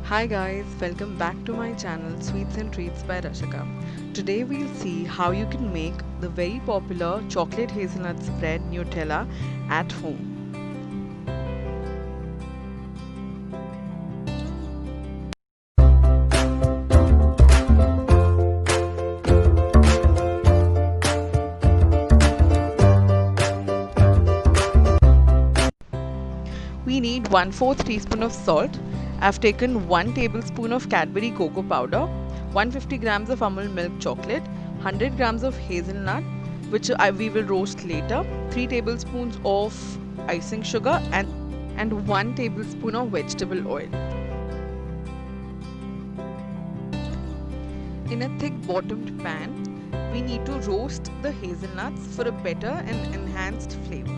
Hi guys, welcome back to my channel Sweets and Treats by Rashika. Today we'll see how you can make the very popular chocolate hazelnut spread Nutella at home. We need 1/4 teaspoon of salt. I've taken 1 tablespoon of Cadbury cocoa powder, 150 grams of Amul milk chocolate, 100 grams of hazelnut, which we will roast later, 3 tablespoons of icing sugar and 1 tablespoon of vegetable oil. In a thick bottomed pan, we need to roast the hazelnuts for a better and enhanced flavor.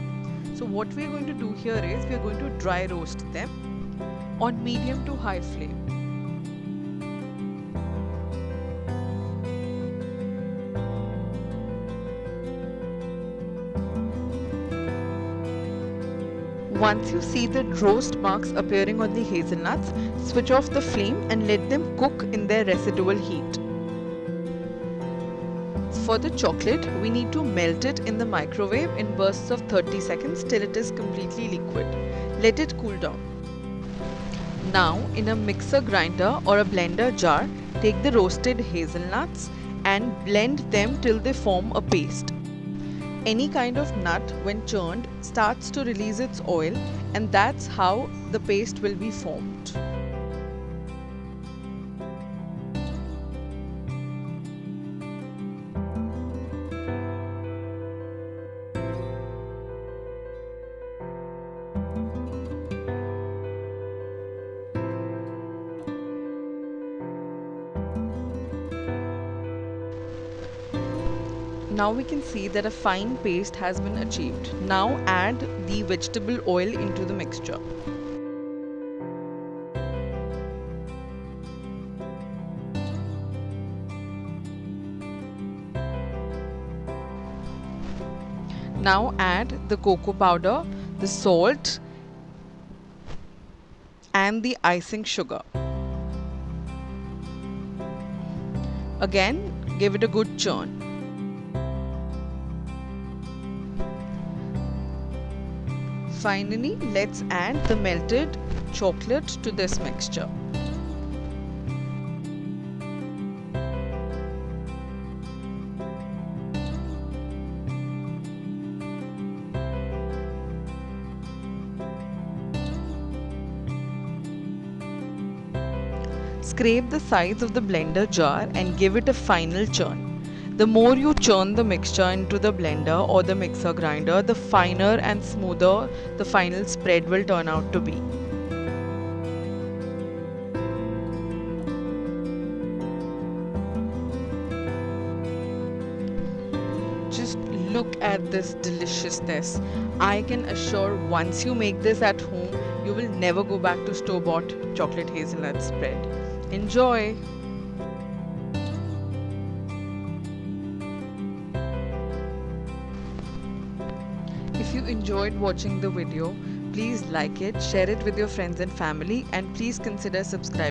So what we are going to do here is we are going to dry roast them on medium to high flame. Once you see the roast marks appearing on the hazelnuts, switch off the flame and let them cook in their residual heat. For the chocolate, we need to melt it in the microwave in bursts of 30 seconds till it is completely liquid. Let it cool down. Now, in a mixer grinder or a blender jar, take the roasted hazelnuts and blend them till they form a paste. Any kind of nut, when churned, starts to release its oil, and that's how the paste will be formed. Now we can see that a fine paste has been achieved. Now add the vegetable oil into the mixture. Now add the cocoa powder, the salt and the icing sugar. Again, give it a good churn. Finally, let's add the melted chocolate to this mixture. Scrape the sides of the blender jar and give it a final churn. The more you churn the mixture into the blender or the mixer grinder, the finer and smoother the final spread will turn out to be. Just look at this deliciousness. I can assure once you make this at home, you will never go back to store-bought chocolate hazelnut spread. Enjoy! If you enjoyed watching the video, please like it, share it with your friends and family, and please consider subscribing.